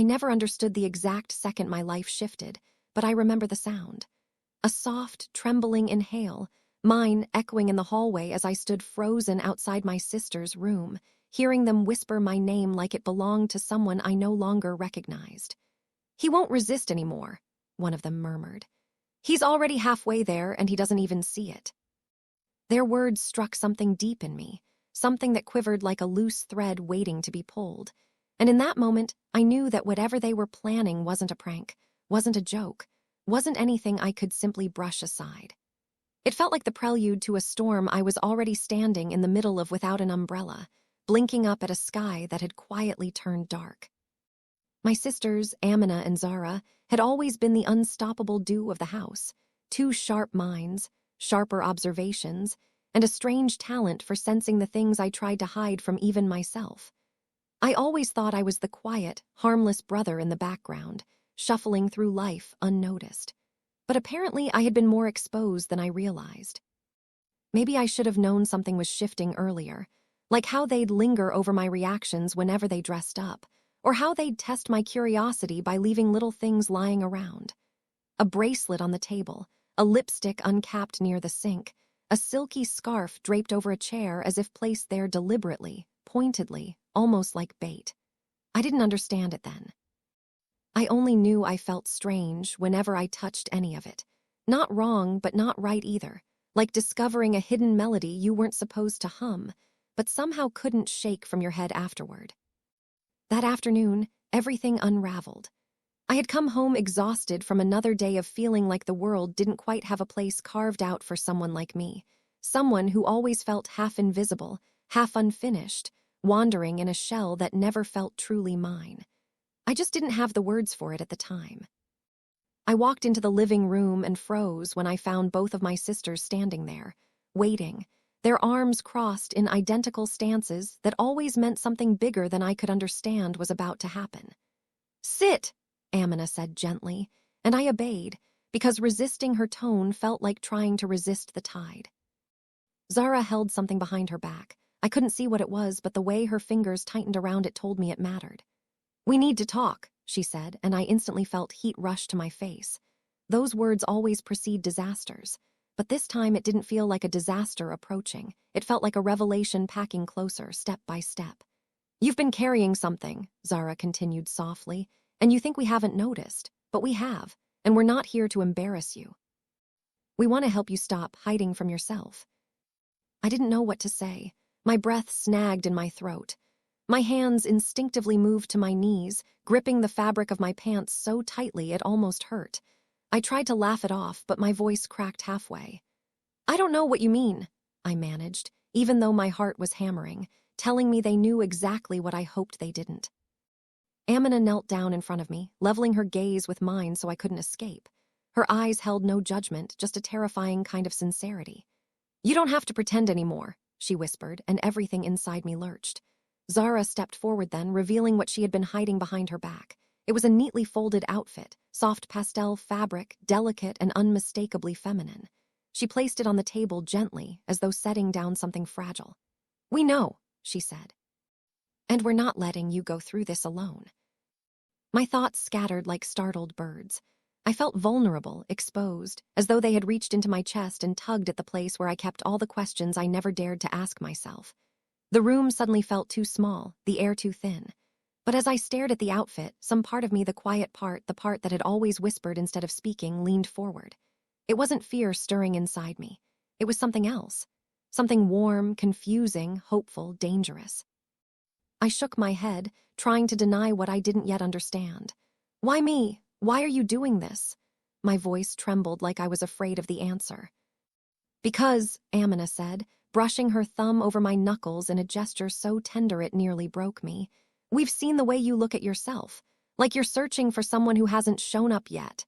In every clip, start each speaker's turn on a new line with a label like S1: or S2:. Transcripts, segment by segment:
S1: I never understood the exact second my life shifted, but I remember the sound. A soft, trembling inhale, mine echoing in the hallway as I stood frozen outside my sister's room, hearing them whisper my name like it belonged to someone I no longer recognized. "He won't resist anymore," one of them murmured. "He's already halfway there and he doesn't even see it." Their words struck something deep in me, something that quivered like a loose thread waiting to be pulled. And in that moment, I knew that whatever they were planning wasn't a prank, wasn't a joke, wasn't anything I could simply brush aside. It felt like the prelude to a storm I was already standing in the middle of without an umbrella, blinking up at a sky that had quietly turned dark. My sisters, Amina and Zara, had always been the unstoppable duo of the house, two sharp minds, sharper observations, and a strange talent for sensing the things I tried to hide from even myself. I always thought I was the quiet, harmless brother in the background, shuffling through life unnoticed. But apparently I had been more exposed than I realized. Maybe I should have known something was shifting earlier, like how they'd linger over my reactions whenever they dressed up, or how they'd test my curiosity by leaving little things lying around. A bracelet on the table, a lipstick uncapped near the sink, a silky scarf draped over a chair as if placed there deliberately, pointedly, almost like bait. I didn't understand it then. I only knew I felt strange whenever I touched any of it. Not wrong, but not right either, like discovering a hidden melody you weren't supposed to hum, but somehow couldn't shake from your head afterward. That afternoon, everything unraveled. I had come home exhausted from another day of feeling like the world didn't quite have a place carved out for someone like me, someone who always felt half invisible, half unfinished, wandering in a shell that never felt truly mine. I just didn't have the words for it at the time. I walked into the living room and froze when I found both of my sisters standing there, waiting, their arms crossed in identical stances that always meant something bigger than I could understand was about to happen. "Sit," Amina said gently, and I obeyed, because resisting her tone felt like trying to resist the tide. Zara held something behind her back. I couldn't see what it was, but the way her fingers tightened around it told me it mattered. "We need to talk," she said, and I instantly felt heat rush to my face. Those words always precede disasters, but this time it didn't feel like a disaster approaching. It felt like a revelation packing closer, step by step. "You've been carrying something," Zara continued softly, "and you think we haven't noticed, but we have, and we're not here to embarrass you. We want to help you stop hiding from yourself." I didn't know what to say. My breath snagged in my throat. My hands instinctively moved to my knees, gripping the fabric of my pants so tightly it almost hurt. I tried to laugh it off, but my voice cracked halfway. "I don't know what you mean," I managed, even though my heart was hammering, telling me they knew exactly what I hoped they didn't. Amina knelt down in front of me, leveling her gaze with mine so I couldn't escape. Her eyes held no judgment, just a terrifying kind of sincerity. "You don't have to pretend anymore," she whispered, and everything inside me lurched. Zara stepped forward then, revealing what she had been hiding behind her back. It was a neatly folded outfit, soft pastel fabric, delicate and unmistakably feminine. She placed it on the table gently, as though setting down something fragile. "We know," she said. "And we're not letting you go through this alone." My thoughts scattered like startled birds. I felt vulnerable, exposed, as though they had reached into my chest and tugged at the place where I kept all the questions I never dared to ask myself. The room suddenly felt too small, the air too thin. But as I stared at the outfit, some part of me, the quiet part, the part that had always whispered instead of speaking, leaned forward. It wasn't fear stirring inside me. It was something else. Something warm, confusing, hopeful, dangerous. I shook my head, trying to deny what I didn't yet understand. "Why me? Why are you doing this?" My voice trembled like I was afraid of the answer. "Because," Amina said, brushing her thumb over my knuckles in a gesture so tender it nearly broke me, "we've seen the way you look at yourself, like you're searching for someone who hasn't shown up yet."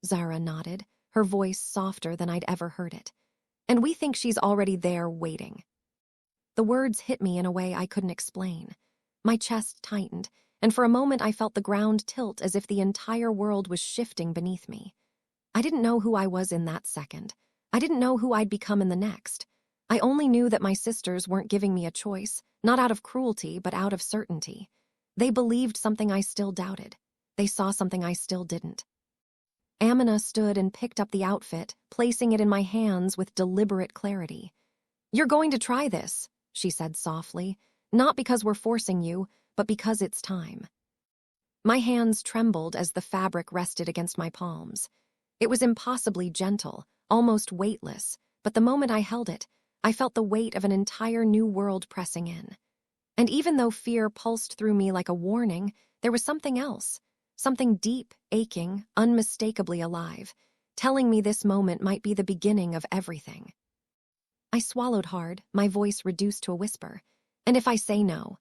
S1: Zara nodded, her voice softer than I'd ever heard it. "And we think she's already there waiting." The words hit me in a way I couldn't explain. My chest tightened, and for a moment I felt the ground tilt as if the entire world was shifting beneath me. I didn't know who I was in that second. I didn't know who I'd become in the next. I only knew that my sisters weren't giving me a choice, not out of cruelty, but out of certainty. They believed something I still doubted. They saw something I still didn't. Amina stood and picked up the outfit, placing it in my hands with deliberate clarity. "You're going to try this," she said softly, "not because we're forcing you, but because it's time." My hands trembled as the fabric rested against my palms. It was impossibly gentle, almost weightless, but the moment I held it, I felt the weight of an entire new world pressing in. And even though fear pulsed through me like a warning, there was something else, something deep, aching, unmistakably alive, telling me this moment might be the beginning of everything. I swallowed hard, my voice reduced to a whisper. "And if I say no?"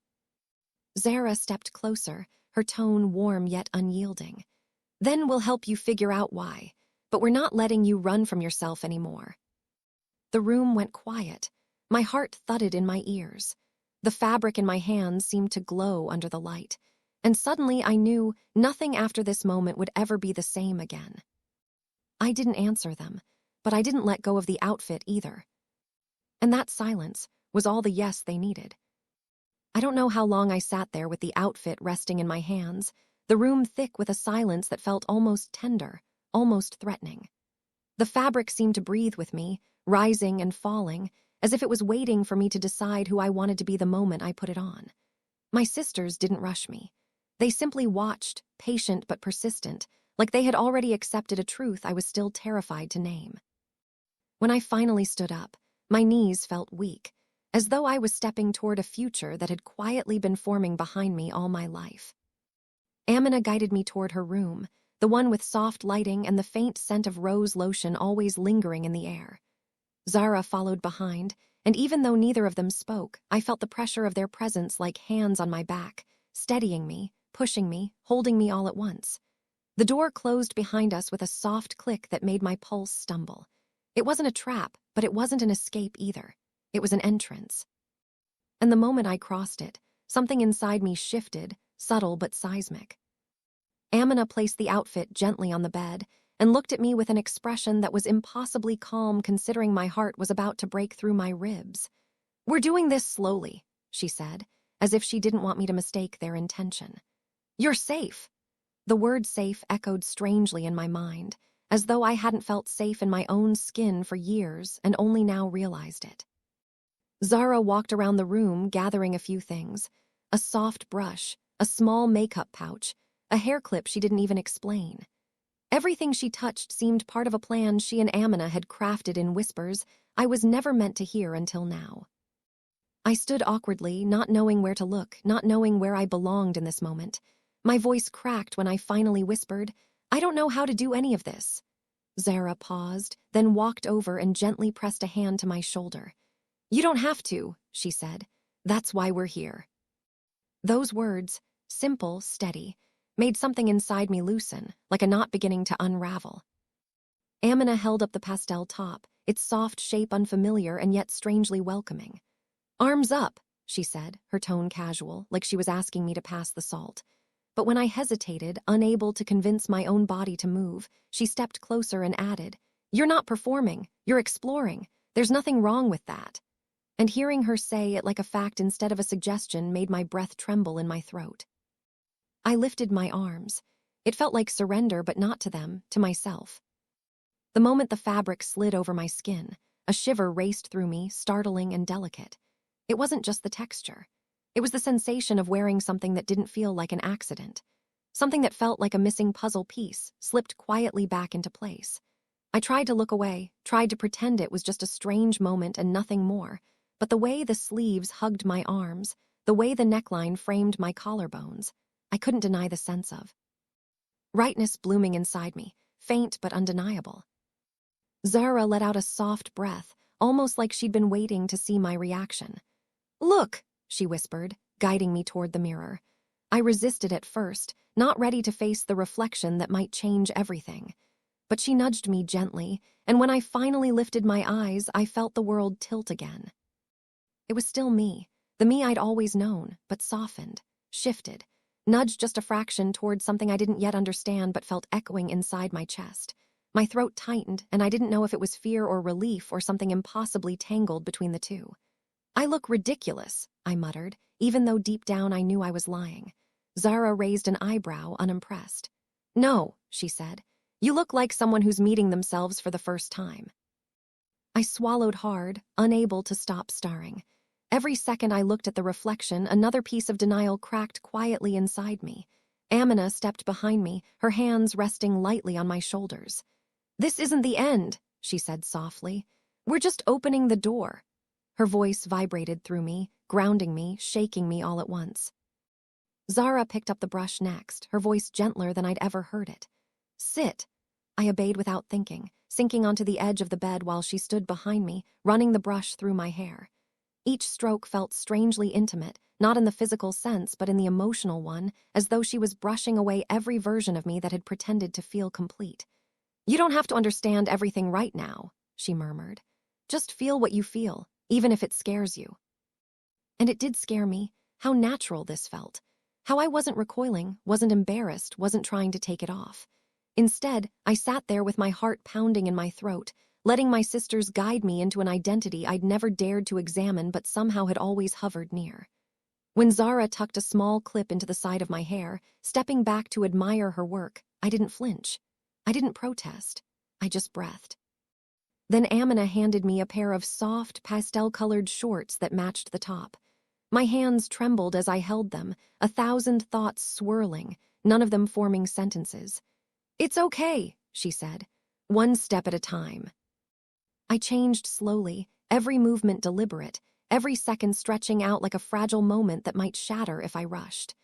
S1: Zara stepped closer, her tone warm yet unyielding. "Then we'll help you figure out why, but we're not letting you run from yourself anymore." The room went quiet. My heart thudded in my ears. The fabric in my hands seemed to glow under the light, and suddenly I knew nothing after this moment would ever be the same again. I didn't answer them, but I didn't let go of the outfit either. And that silence was all the yes they needed. I don't know how long I sat there with the outfit resting in my hands, the room thick with a silence that felt almost tender, almost threatening. The fabric seemed to breathe with me, rising and falling, as if it was waiting for me to decide who I wanted to be the moment I put it on. My sisters didn't rush me. They simply watched, patient but persistent, like they had already accepted a truth I was still terrified to name. When I finally stood up, my knees felt weak, as though I was stepping toward a future that had quietly been forming behind me all my life. Amina guided me toward her room, the one with soft lighting and the faint scent of rose lotion always lingering in the air. Zara followed behind, and even though neither of them spoke, I felt the pressure of their presence like hands on my back, steadying me, pushing me, holding me all at once. The door closed behind us with a soft click that made my pulse stumble. It wasn't a trap, but it wasn't an escape either. It was an entrance. And the moment I crossed it, something inside me shifted, subtle but seismic. Amina placed the outfit gently on the bed and looked at me with an expression that was impossibly calm considering my heart was about to break through my ribs. "We're doing this slowly," she said, as if she didn't want me to mistake their intention. "You're safe." The word safe echoed strangely in my mind, as though I hadn't felt safe in my own skin for years and only now realized it. Zara walked around the room gathering a few things: a soft brush, a small makeup pouch, a hair clip she didn't even explain. Everything she touched seemed part of a plan she and Amina had crafted in whispers I was never meant to hear until now. I stood awkwardly, not knowing where to look, not knowing where I belonged in this moment. My voice cracked when I finally whispered, "I don't know how to do any of this." Zara paused, then walked over and gently pressed a hand to my shoulder. "You don't have to," she said. "That's why we're here." Those words, simple, steady, made something inside me loosen, like a knot beginning to unravel. Amina held up the pastel top, its soft shape unfamiliar and yet strangely welcoming. "Arms up," she said, her tone casual, like she was asking me to pass the salt. But when I hesitated, unable to convince my own body to move, she stepped closer and added, "You're not performing, you're exploring. There's nothing wrong with that." And hearing her say it like a fact instead of a suggestion made my breath tremble in my throat. I lifted my arms. It felt like surrender, but not to them, to myself. The moment the fabric slid over my skin, a shiver raced through me, startling and delicate. It wasn't just the texture. It was the sensation of wearing something that didn't feel like an accident. Something that felt like a missing puzzle piece, slipped quietly back into place. I tried to look away, tried to pretend it was just a strange moment and nothing more, but the way the sleeves hugged my arms, the way the neckline framed my collarbones, I couldn't deny the sense of rightness blooming inside me, faint but undeniable. Zara let out a soft breath, almost like she'd been waiting to see my reaction. "Look," she whispered, guiding me toward the mirror. I resisted at first, not ready to face the reflection that might change everything. But she nudged me gently, and when I finally lifted my eyes, I felt the world tilt again. It was still me, the me I'd always known, but softened, shifted, nudged just a fraction toward something I didn't yet understand but felt echoing inside my chest. My throat tightened, and I didn't know if it was fear or relief or something impossibly tangled between the two. "I look ridiculous," I muttered, even though deep down I knew I was lying. Zara raised an eyebrow, unimpressed. "No," she said. "You look like someone who's meeting themselves for the first time." I swallowed hard, unable to stop staring. Every second I looked at the reflection, another piece of denial cracked quietly inside me. Amina stepped behind me, her hands resting lightly on my shoulders. "This isn't the end," she said softly. "We're just opening the door." Her voice vibrated through me, grounding me, shaking me all at once. Zara picked up the brush next, her voice gentler than I'd ever heard it. "Sit." I obeyed without thinking, sinking onto the edge of the bed while she stood behind me, running the brush through my hair. Each stroke felt strangely intimate, not in the physical sense but in the emotional one, as though she was brushing away every version of me that had pretended to feel complete. "You don't have to understand everything right now," she murmured. "Just feel what you feel, even if it scares you." And it did scare me, how natural this felt. How I wasn't recoiling, wasn't embarrassed, wasn't trying to take it off. Instead, I sat there with my heart pounding in my throat, letting my sisters guide me into an identity I'd never dared to examine but somehow had always hovered near. When Zara tucked a small clip into the side of my hair, stepping back to admire her work, I didn't flinch. I didn't protest. I just breathed. Then Amina handed me a pair of soft, pastel-colored shorts that matched the top. My hands trembled as I held them, 1,000 thoughts swirling, none of them forming sentences. "It's okay," she said. "One step at a time." I changed slowly, every movement deliberate, every second stretching out like a fragile moment that might shatter if I rushed.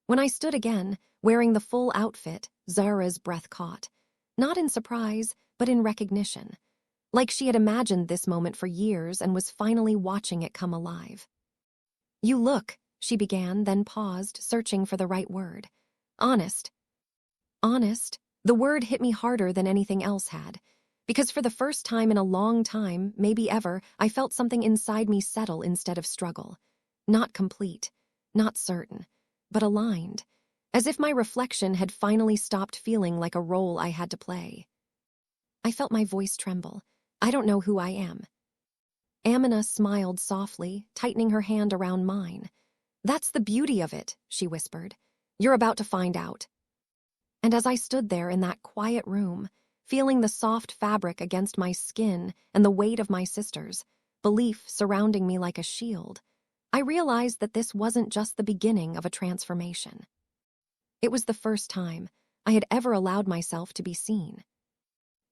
S1: When I stood again, wearing the full outfit, Zara's breath caught. Not in surprise, but in recognition. Like she had imagined this moment for years and was finally watching it come alive. "You look," she began, then paused, searching for the right word. "Honest." Honest? The word hit me harder than anything else had. Because for the first time in a long time, maybe ever, I felt something inside me settle instead of struggle. Not complete, not certain, but aligned. As if my reflection had finally stopped feeling like a role I had to play. I felt my voice tremble. "I don't know who I am." Amina smiled softly, tightening her hand around mine. "That's the beauty of it," she whispered. "You're about to find out." And as I stood there in that quiet room, feeling the soft fabric against my skin and the weight of my sisters, belief surrounding me like a shield, I realized that this wasn't just the beginning of a transformation. It was the first time I had ever allowed myself to be seen.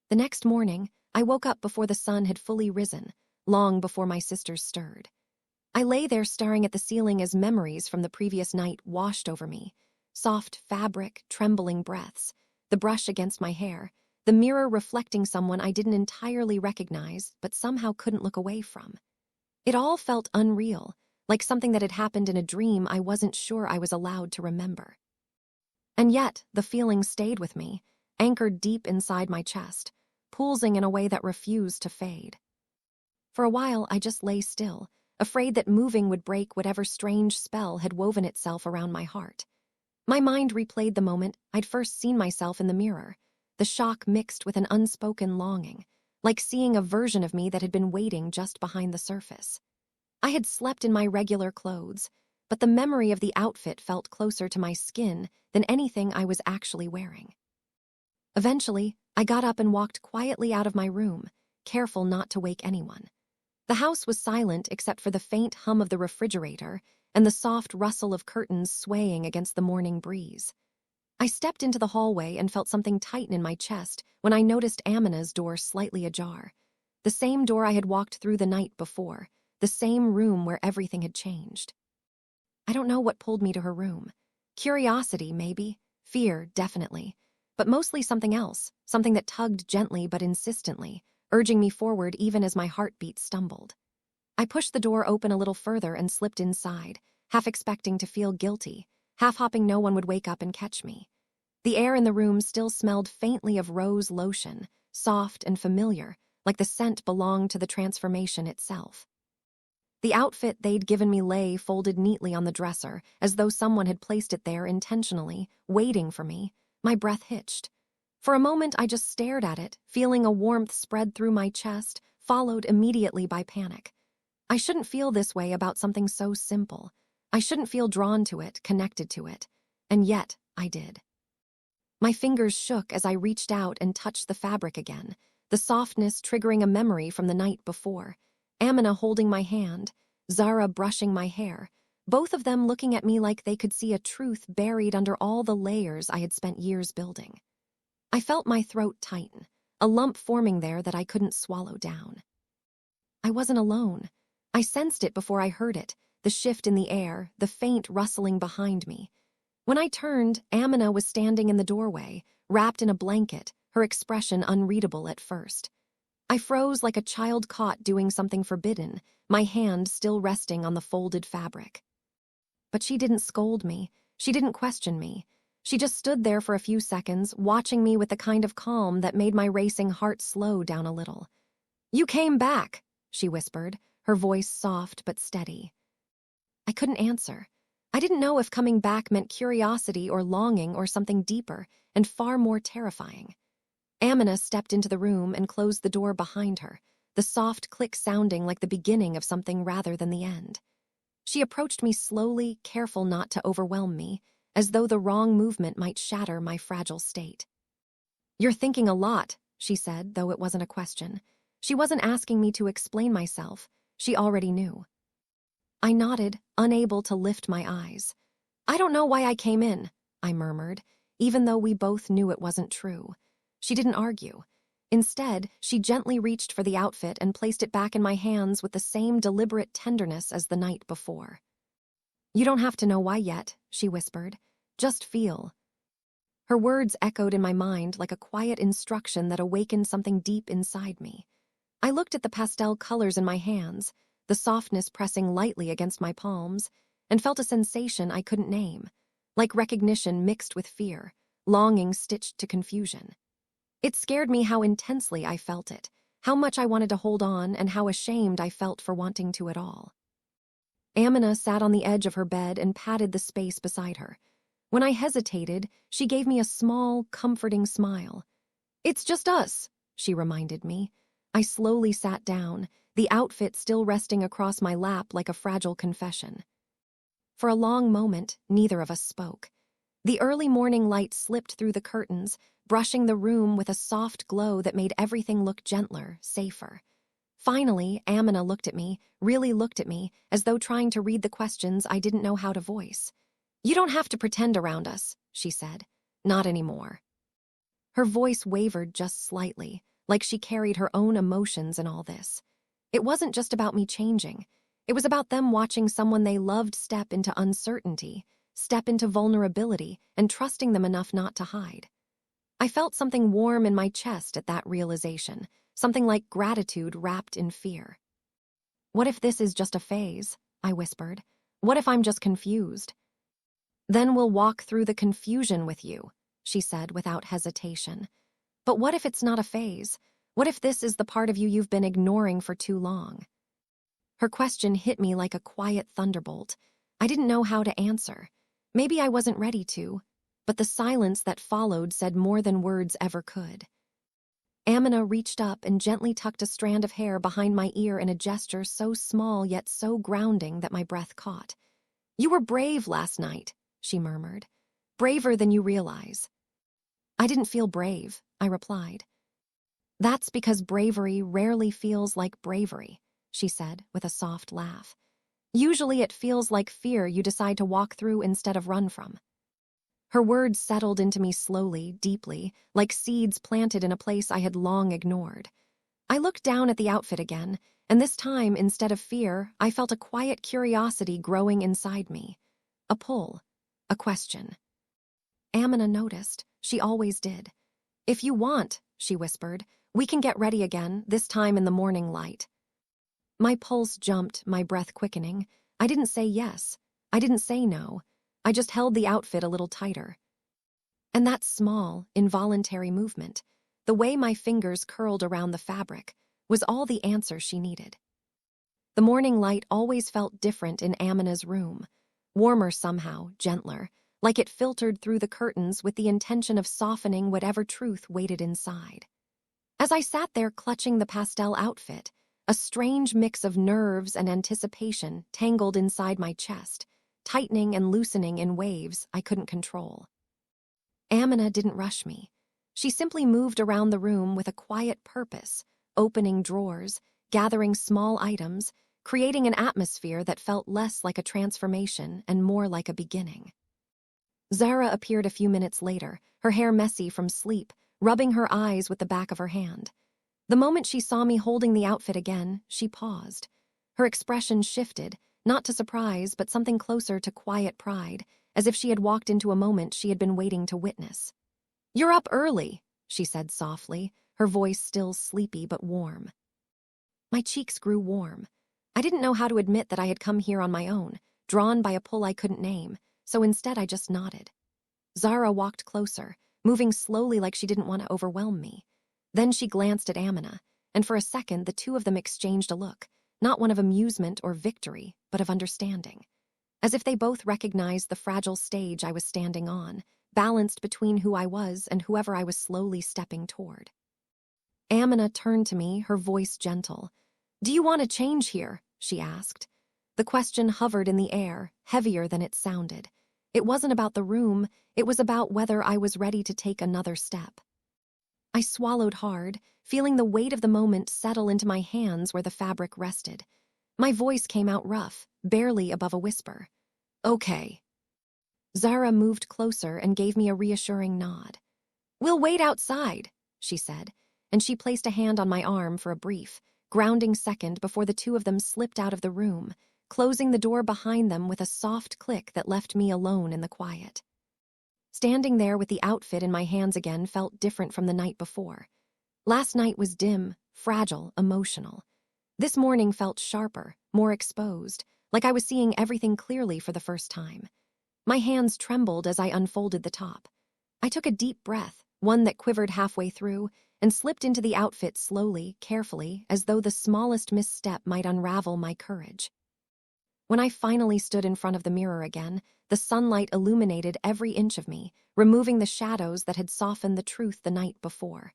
S1: The next morning, I woke up before the sun had fully risen, long before my sisters stirred. I lay there staring at the ceiling as memories from the previous night washed over me. Soft fabric, trembling breaths, the brush against my hair, the mirror reflecting someone I didn't entirely recognize but somehow couldn't look away from. It all felt unreal, like something that had happened in a dream I wasn't sure I was allowed to remember. And yet, the feeling stayed with me, anchored deep inside my chest, pulsing in a way that refused to fade. For a while, I just lay still, afraid that moving would break whatever strange spell had woven itself around my heart. My mind replayed the moment I'd first seen myself in the mirror, the shock mixed with an unspoken longing, like seeing a version of me that had been waiting just behind the surface. I had slept in my regular clothes, but the memory of the outfit felt closer to my skin than anything I was actually wearing. Eventually, I got up and walked quietly out of my room, careful not to wake anyone. The house was silent except for the faint hum of the refrigerator and the soft rustle of curtains swaying against the morning breeze. I stepped into the hallway and felt something tighten in my chest when I noticed Amina's door slightly ajar. The same door I had walked through the night before, the same room where everything had changed. I don't know what pulled me to her room. Curiosity, maybe. Fear, definitely. But mostly something else, something that tugged gently but insistently, urging me forward even as my heartbeat stumbled. I pushed the door open a little further and slipped inside, half expecting to feel guilty, half hoping no one would wake up and catch me. The air in the room still smelled faintly of rose lotion, soft and familiar, like the scent belonged to the transformation itself. The outfit they'd given me lay folded neatly on the dresser, as though someone had placed it there intentionally, waiting for me. My breath hitched. For a moment I just stared at it, feeling a warmth spread through my chest, followed immediately by panic. I shouldn't feel this way about something so simple. I shouldn't feel drawn to it, connected to it. And yet, I did. My fingers shook as I reached out and touched the fabric again, the softness triggering a memory from the night before. Amina holding my hand, Zara brushing my hair, both of them looking at me like they could see a truth buried under all the layers I had spent years building. I felt my throat tighten, a lump forming there that I couldn't swallow down. I wasn't alone. I sensed it before I heard it, the shift in the air, the faint rustling behind me. When I turned, Amina was standing in the doorway, wrapped in a blanket, her expression unreadable at first. I froze like a child caught doing something forbidden, my hand still resting on the folded fabric. But she didn't scold me. She didn't question me. She just stood there for a few seconds, watching me with the kind of calm that made my racing heart slow down a little. "You came back," she whispered, her voice soft but steady. I couldn't answer. I didn't know if coming back meant curiosity or longing or something deeper and far more terrifying. Amina stepped into the room and closed the door behind her, the soft click sounding like the beginning of something rather than the end. She approached me slowly, careful not to overwhelm me, as though the wrong movement might shatter my fragile state. "You're thinking a lot," she said, though it wasn't a question. She wasn't asking me to explain myself. She already knew. I nodded, unable to lift my eyes. "I don't know why I came in," I murmured, even though we both knew it wasn't true. She didn't argue. Instead, she gently reached for the outfit and placed it back in my hands with the same deliberate tenderness as the night before. "You don't have to know why yet," she whispered. "Just feel." Her words echoed in my mind like a quiet instruction that awakened something deep inside me. I looked at the pastel colors in my hands, the softness pressing lightly against my palms, and felt a sensation I couldn't name, like recognition mixed with fear, longing stitched to confusion. It scared me how intensely I felt it, how much I wanted to hold on, and how ashamed I felt for wanting to at all. Amina sat on the edge of her bed and patted the space beside her. When I hesitated, she gave me a small, comforting smile. "It's just us," she reminded me. I slowly sat down, the outfit still resting across my lap like a fragile confession. For a long moment, neither of us spoke. The early morning light slipped through the curtains, brushing the room with a soft glow that made everything look gentler, safer. Finally, Amina looked at me, really looked at me, as though trying to read the questions I didn't know how to voice. "You don't have to pretend around us," she said. "Not anymore." Her voice wavered just slightly, like she carried her own emotions in all this. It wasn't just about me changing. It was about them watching someone they loved step into uncertainty, step into vulnerability, and trusting them enough not to hide. I felt something warm in my chest at that realization, something like gratitude wrapped in fear. "What if this is just a phase?" I whispered. "What if I'm just confused?" "Then we'll walk through the confusion with you," she said without hesitation. "But what if it's not a phase? What if this is the part of you you've been ignoring for too long?" Her question hit me like a quiet thunderbolt. I didn't know how to answer. Maybe I wasn't ready to, but the silence that followed said more than words ever could. Amina reached up and gently tucked a strand of hair behind my ear in a gesture so small yet so grounding that my breath caught. "You were brave last night," she murmured. "Braver than you realize." "I didn't feel brave," I replied. "That's because bravery rarely feels like bravery," she said with a soft laugh. "Usually it feels like fear you decide to walk through instead of run from." Her words settled into me slowly, deeply, like seeds planted in a place I had long ignored. I looked down at the outfit again, and this time, instead of fear, I felt a quiet curiosity growing inside me. A pull, a question. Amina noticed. She always did. "If you want," she whispered, "we can get ready again, this time in the morning light." My pulse jumped, my breath quickening. I didn't say yes. I didn't say no. I just held the outfit a little tighter. And that small, involuntary movement, the way my fingers curled around the fabric, was all the answer she needed. The morning light always felt different in Amina's room, warmer somehow, gentler, like it filtered through the curtains with the intention of softening whatever truth waited inside. As I sat there clutching the pastel outfit, a strange mix of nerves and anticipation tangled inside my chest, tightening and loosening in waves I couldn't control. Amina didn't rush me. She simply moved around the room with a quiet purpose, opening drawers, gathering small items, creating an atmosphere that felt less like a transformation and more like a beginning. Zara appeared a few minutes later, her hair messy from sleep, rubbing her eyes with the back of her hand. The moment she saw me holding the outfit again, she paused. Her expression shifted, not to surprise, but something closer to quiet pride, as if she had walked into a moment she had been waiting to witness. "You're up early," she said softly, her voice still sleepy but warm. My cheeks grew warm. I didn't know how to admit that I had come here on my own, drawn by a pull I couldn't name, so instead I just nodded. Zara walked closer, moving slowly like she didn't want to overwhelm me. Then she glanced at Amina, and for a second the two of them exchanged a look, not one of amusement or victory, but of understanding. As if they both recognized the fragile stage I was standing on, balanced between who I was and whoever I was slowly stepping toward. Amina turned to me, her voice gentle. "Do you want to change here?" she asked. The question hovered in the air, heavier than it sounded. It wasn't about the room, it was about whether I was ready to take another step. I swallowed hard, feeling the weight of the moment settle into my hands where the fabric rested. My voice came out rough, barely above a whisper. "Okay." Zara moved closer and gave me a reassuring nod. "We'll wait outside," she said, and she placed a hand on my arm for a brief, grounding second before the two of them slipped out of the room, closing the door behind them with a soft click that left me alone in the quiet. Standing there with the outfit in my hands again felt different from the night before. Last night was dim, fragile, emotional. This morning felt sharper, more exposed, like I was seeing everything clearly for the first time. My hands trembled as I unfolded the top. I took a deep breath, one that quivered halfway through, and slipped into the outfit slowly, carefully, as though the smallest misstep might unravel my courage. When I finally stood in front of the mirror again, the sunlight illuminated every inch of me, removing the shadows that had softened the truth the night before.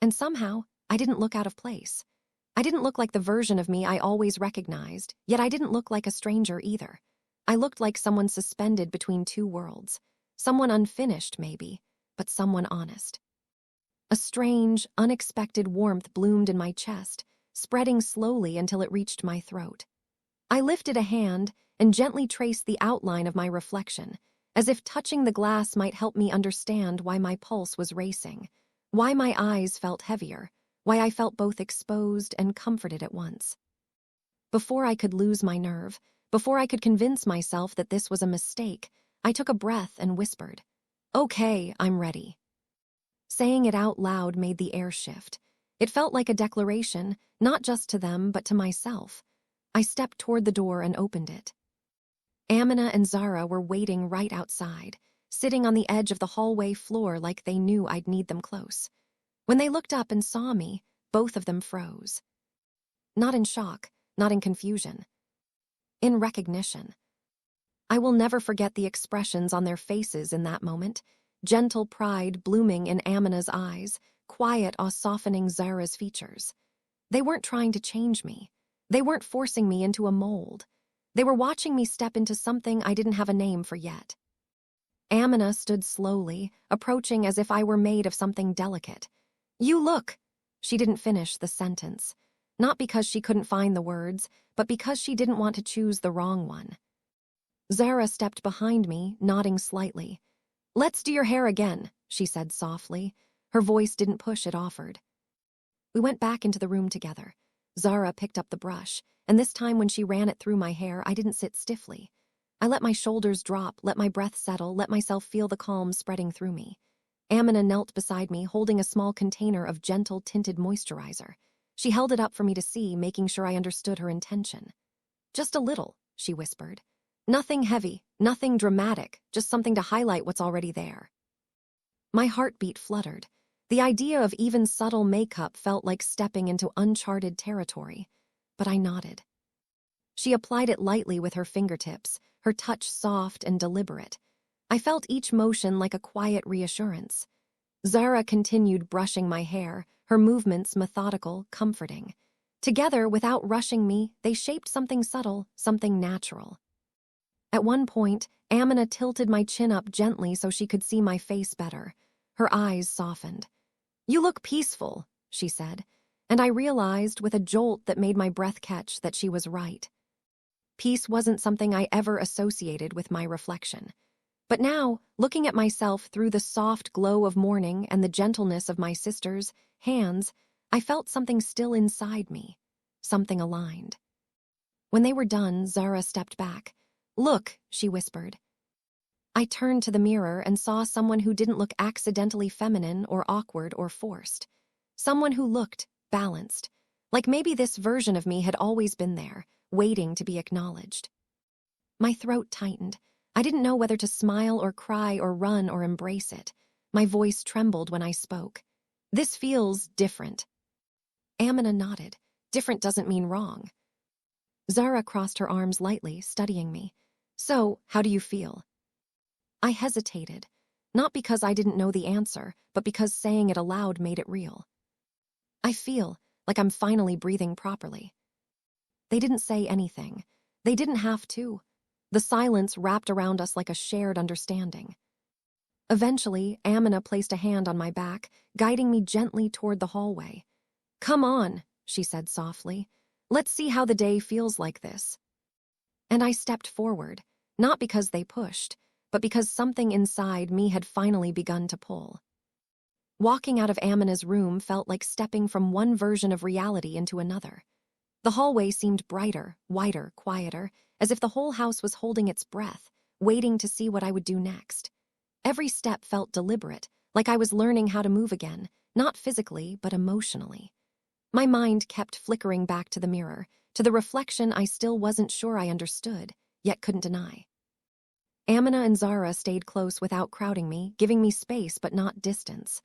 S1: And somehow, I didn't look out of place. I didn't look like the version of me I always recognized, yet I didn't look like a stranger either. I looked like someone suspended between two worlds. Someone unfinished, maybe, but someone honest. A strange, unexpected warmth bloomed in my chest, spreading slowly until it reached my throat. I lifted a hand and gently traced the outline of my reflection, as if touching the glass might help me understand why my pulse was racing, why my eyes felt heavier, why I felt both exposed and comforted at once. Before I could lose my nerve, before I could convince myself that this was a mistake, I took a breath and whispered, "Okay, I'm ready." Saying it out loud made the air shift. It felt like a declaration, not just to them, but to myself. I stepped toward the door and opened it. Amina and Zara were waiting right outside, sitting on the edge of the hallway floor like they knew I'd need them close. When they looked up and saw me, both of them froze. Not in shock, not in confusion. In recognition. I will never forget the expressions on their faces in that moment. Gentle pride blooming in Amina's eyes, quiet awe softening Zara's features. They weren't trying to change me. They weren't forcing me into a mold. They were watching me step into something I didn't have a name for yet. Amina stood slowly, approaching as if I were made of something delicate. "You look." She didn't finish the sentence. Not because she couldn't find the words, but because she didn't want to choose the wrong one. Zara stepped behind me, nodding slightly. "Let's do your hair again," she said softly. Her voice didn't push, it offered. We went back into the room together. Zara picked up the brush, and this time when she ran it through my hair, I didn't sit stiffly. I let my shoulders drop, let my breath settle, let myself feel the calm spreading through me. Amina knelt beside me, holding a small container of gentle tinted moisturizer. She held it up for me to see, making sure I understood her intention. "Just a little," she whispered. "Nothing heavy, nothing dramatic, just something to highlight what's already there." My heartbeat fluttered. The idea of even subtle makeup felt like stepping into uncharted territory, but I nodded. She applied it lightly with her fingertips, her touch soft and deliberate. I felt each motion like a quiet reassurance. Zara continued brushing my hair, her movements methodical, comforting. Together, without rushing me, they shaped something subtle, something natural. At one point, Amina tilted my chin up gently so she could see my face better. Her eyes softened. "You look peaceful," she said, and I realized with a jolt that made my breath catch that she was right. Peace wasn't something I ever associated with my reflection. But now, looking at myself through the soft glow of morning and the gentleness of my sister's hands, I felt something still inside me, something aligned. When they were done, Zara stepped back. "Look," she whispered. I turned to the mirror and saw someone who didn't look accidentally feminine or awkward or forced. Someone who looked balanced, like maybe this version of me had always been there, waiting to be acknowledged. My throat tightened. I didn't know whether to smile or cry or run or embrace it. My voice trembled when I spoke. "This feels different." Amina nodded. "Different doesn't mean wrong." Zara crossed her arms lightly, studying me. "So, how do you feel?" I hesitated, not because I didn't know the answer, but because saying it aloud made it real. "I feel like I'm finally breathing properly." They didn't say anything. They didn't have to. The silence wrapped around us like a shared understanding. Eventually, Amina placed a hand on my back, guiding me gently toward the hallway. "Come on," she said softly. "Let's see how the day feels like this." And I stepped forward, not because they pushed, but because something inside me had finally begun to pull. Walking out of Amina's room felt like stepping from one version of reality into another. The hallway seemed brighter, wider, quieter, as if the whole house was holding its breath, waiting to see what I would do next. Every step felt deliberate, like I was learning how to move again, not physically, but emotionally. My mind kept flickering back to the mirror, to the reflection I still wasn't sure I understood, yet couldn't deny. Amina and Zara stayed close without crowding me, giving me space but not distance.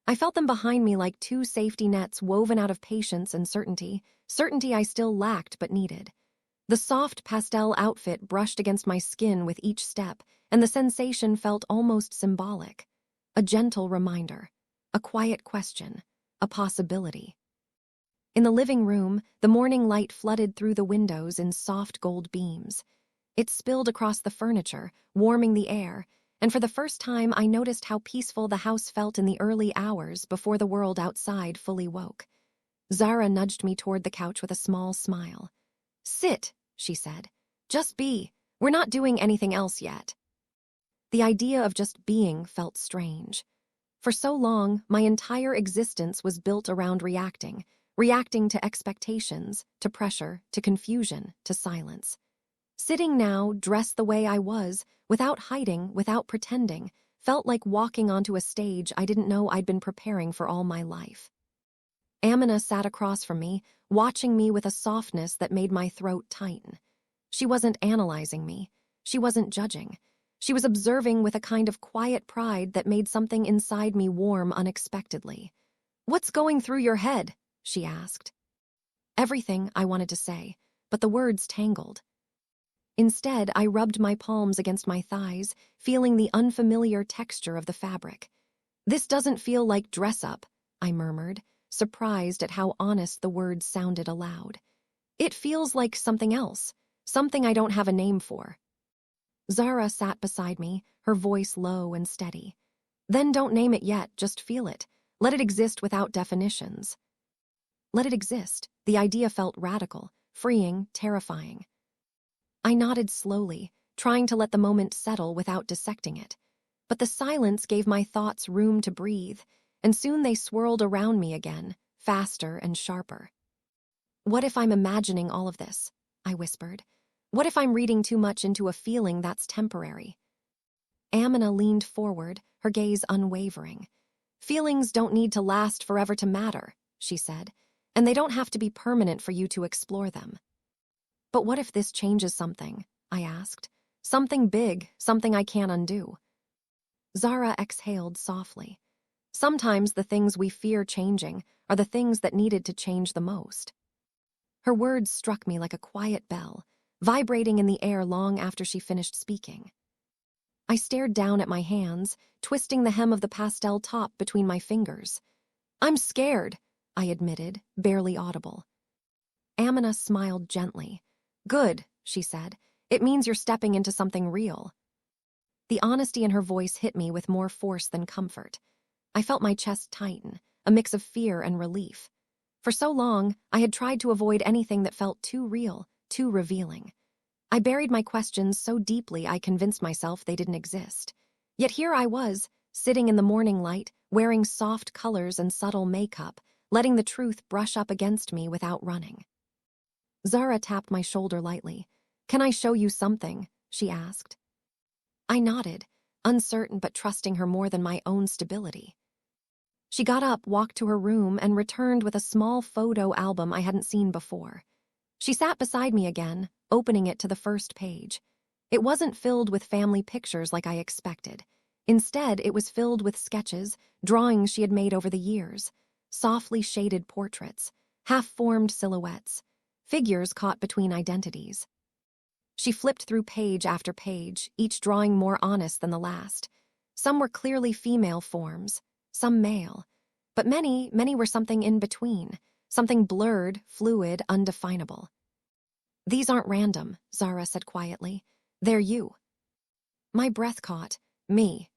S1: I felt them behind me like two safety nets woven out of patience and certainty I still lacked but needed. The soft pastel outfit brushed against my skin with each step, and the sensation felt almost symbolic. A gentle reminder, a quiet question, a possibility. In the living room, the morning light flooded through the windows in soft gold beams. It spilled across the furniture, warming the air, and for the first time I noticed how peaceful the house felt in the early hours before the world outside fully woke. Zara nudged me toward the couch with a small smile. "Sit," she said. "Just be. We're not doing anything else yet." The idea of just being felt strange. For so long, my entire existence was built around reacting to expectations, to pressure, to confusion, to silence. Sitting now, dressed the way I was, without hiding, without pretending, felt like walking onto a stage I didn't know I'd been preparing for all my life. Amina sat across from me, watching me with a softness that made my throat tighten. She wasn't analyzing me. She wasn't judging. She was observing with a kind of quiet pride that made something inside me warm unexpectedly. "What's going through your head?" she asked. Everything, I wanted to say, but the words tangled. Instead, I rubbed my palms against my thighs, feeling the unfamiliar texture of the fabric. "This doesn't feel like dress-up," I murmured, surprised at how honest the words sounded aloud. "It feels like something else, something I don't have a name for." Zara sat beside me, her voice low and steady. "Then don't name it yet, just feel it. Let it exist without definitions." Let it exist. The idea felt radical, freeing, terrifying. I nodded slowly, trying to let the moment settle without dissecting it. But the silence gave my thoughts room to breathe, and soon they swirled around me again, faster and sharper. "What if I'm imagining all of this?" I whispered. "What if I'm reading too much into a feeling that's temporary?" Amina leaned forward, her gaze unwavering. "Feelings don't need to last forever to matter," she said, "and they don't have to be permanent for you to explore them." "But what if this changes something?" I asked. "Something big, something I can't undo." Zara exhaled softly. "Sometimes the things we fear changing are the things that needed to change the most." Her words struck me like a quiet bell, vibrating in the air long after she finished speaking. I stared down at my hands, twisting the hem of the pastel top between my fingers. "I'm scared," I admitted, barely audible. Amina smiled gently. "Good," she said. It means you're stepping into something real." The honesty in her voice hit me with more force than comfort. I felt my chest tighten, a mix of fear and relief. For so long, I had tried to avoid anything that felt too real, too revealing. I buried my questions so deeply I convinced myself they didn't exist. Yet here I was, sitting in the morning light, wearing soft colors and subtle makeup, letting the truth brush up against me without running. Zara tapped my shoulder lightly. "Can I show you something?" she asked. I nodded, uncertain but trusting her more than my own stability. She got up, walked to her room, and returned with a small photo album I hadn't seen before. She sat beside me again, opening it to the first page. It wasn't filled with family pictures like I expected. Instead, it was filled with sketches, drawings she had made over the years, softly shaded portraits, half-formed silhouettes, figures caught between identities. She flipped through page after page, each drawing more honest than the last. Some were clearly female forms, some male, but many were something in between, something blurred, fluid, undefinable. "These aren't random," Zara said quietly. "They're you." My breath caught. "Me?"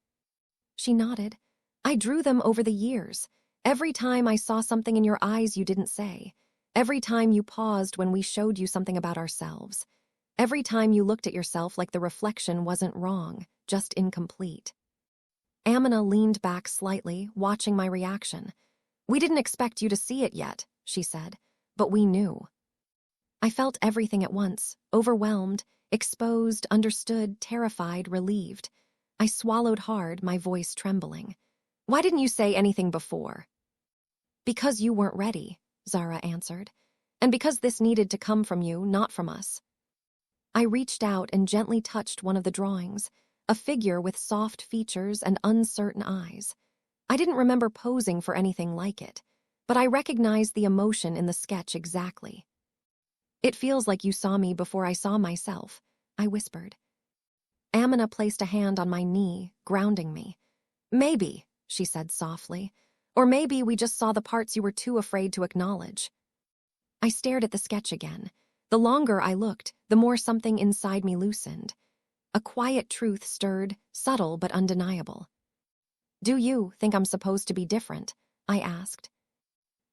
S1: She nodded. "I drew them over the years. Every time I saw something in your eyes you didn't say. Every time you paused when we showed you something about ourselves. Every time you looked at yourself like the reflection wasn't wrong, just incomplete." Amina leaned back slightly, watching my reaction. "We didn't expect you to see it yet," she said, "but we knew." I felt everything at once, overwhelmed, exposed, understood, terrified, relieved. I swallowed hard, my voice trembling. "Why didn't you say anything before?" "Because you weren't ready," Zara answered. "And because this needed to come from you, not from us." I reached out and gently touched one of the drawings, a figure with soft features and uncertain eyes. I didn't remember posing for anything like it, but I recognized the emotion in the sketch exactly. "It feels like you saw me before I saw myself," I whispered. Amina placed a hand on my knee, grounding me. "Maybe," she said softly, "or maybe we just saw the parts you were too afraid to acknowledge." I stared at the sketch again. The longer I looked, the more something inside me loosened. A quiet truth stirred, subtle but undeniable. "Do you think I'm supposed to be different?" I asked.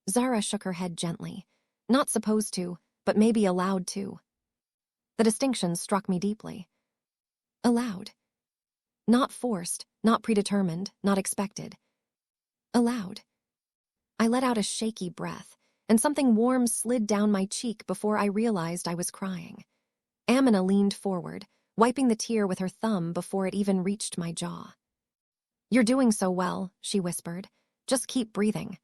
S1: Zara shook her head gently. "Not supposed to, but maybe allowed to." The distinction struck me deeply. Allowed. Not forced, not predetermined, not expected. Allowed. I let out a shaky breath, and something warm slid down my cheek before I realized I was crying. Amina leaned forward, wiping the tear with her thumb before it even reached my jaw. "You're doing so well," she whispered. "Just keep breathing."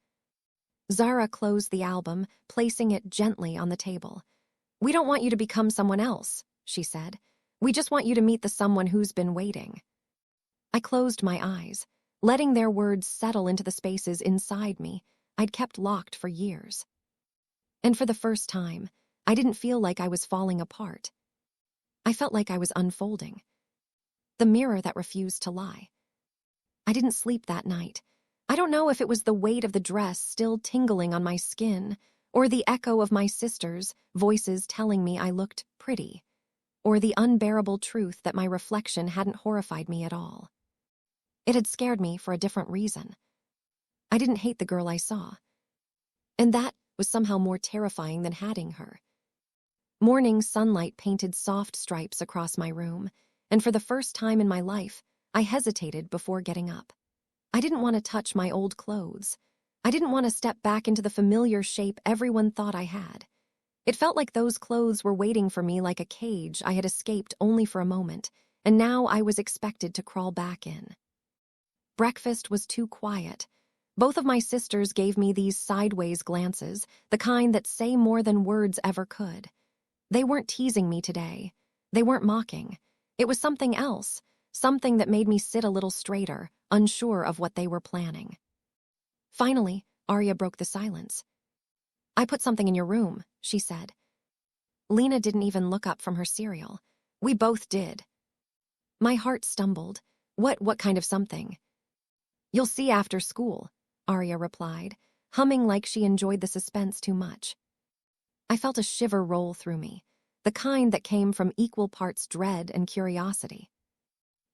S1: Zara closed the album, placing it gently on the table. "We don't want you to become someone else," she said. "We just want you to meet the someone who's been waiting." I closed my eyes, letting their words settle into the spaces inside me I'd kept locked for years. And for the first time, I didn't feel like I was falling apart. I felt like I was unfolding. The mirror that refused to lie. I didn't sleep that night. I don't know if it was the weight of the dress still tingling on my skin, or the echo of my sisters' voices telling me I looked pretty, or the unbearable truth that my reflection hadn't horrified me at all. It had scared me for a different reason. I didn't hate the girl I saw. And that was somehow more terrifying than hating her. Morning sunlight painted soft stripes across my room, and for the first time in my life, I hesitated before getting up. I didn't want to touch my old clothes. I didn't want to step back into the familiar shape everyone thought I had. It felt like those clothes were waiting for me like a cage I had escaped only for a moment, and now I was expected to crawl back in. Breakfast was too quiet. Both of my sisters gave me these sideways glances, the kind that say more than words ever could. They weren't teasing me today. They weren't mocking. It was something else, something that made me sit a little straighter, unsure of what they were planning. Finally, Arya broke the silence. "I put something in your room," she said. Lena didn't even look up from her cereal. We both did. My heart stumbled. What kind of something?" "You'll see after school," Arya replied, humming like she enjoyed the suspense too much. I felt a shiver roll through me. the kind that came from equal parts dread and curiosity.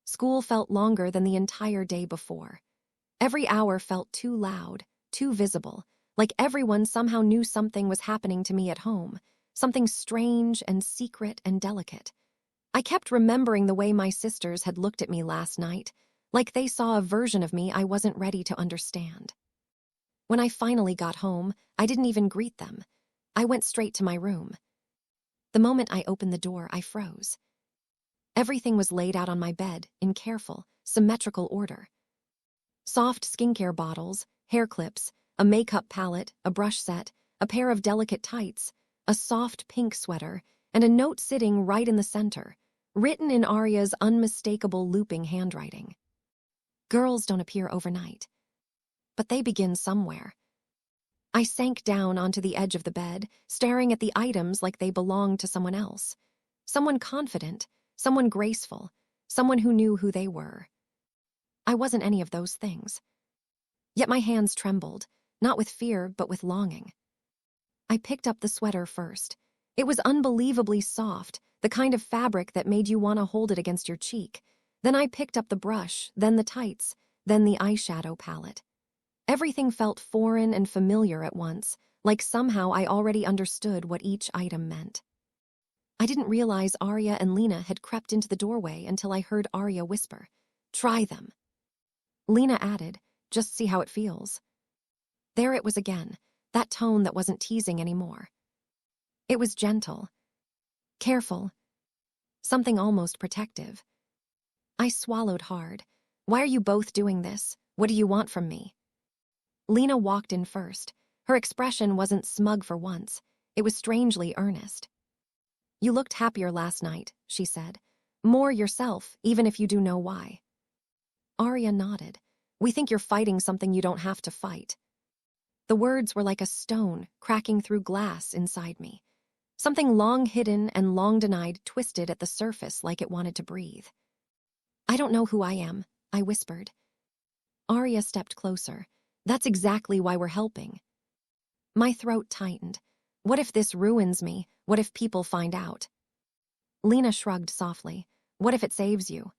S1: School felt longer than the entire day before. Every hour felt too loud, too visible, like everyone somehow knew something was happening to me at home, something strange and secret and delicate. I kept remembering the way my sisters had looked at me last night, like they saw a version of me I wasn't ready to understand. When I finally got home, I didn't even greet them. I went straight to my room. The moment I opened the door, I froze. Everything was laid out on my bed in careful, symmetrical order. Soft skincare bottles, hair clips, a makeup palette, a brush set, a pair of delicate tights, a soft pink sweater, and a note sitting right in the center, written in Arya's unmistakable looping handwriting. Girls don't appear overnight, but they begin somewhere. I sank down onto the edge of the bed, staring at the items like they belonged to someone else. Someone confident, someone graceful, someone who knew who they were. I wasn't any of those things. Yet my hands trembled, not with fear, but with longing. I picked up the sweater first. It was unbelievably soft, the kind of fabric that made you want to hold it against your cheek. Then I picked up the brush, then the tights, then the eyeshadow palette. Everything felt foreign and familiar at once, like somehow I already understood what each item meant. I didn't realize Arya and Lena had crept into the doorway until I heard Arya whisper, "Try them." Lena added, "Just see how it feels." There it was again, that tone that wasn't teasing anymore. It was gentle, careful, something almost protective. I swallowed hard. "Why are you both doing this? What do you want from me?" Lena walked in first. Her expression wasn't smug for once. It was strangely earnest. "You looked happier last night," she said. "More yourself, even if you do know why." Arya nodded. "We think you're fighting something you don't have to fight." The words were like a stone cracking through glass inside me. Something long hidden and long denied twisted at the surface like it wanted to breathe. "I don't know who I am," I whispered. Arya stepped closer. "That's exactly why we're helping." My throat tightened. What if this ruins me? What if people find out? Lena shrugged softly. "What if it saves you?"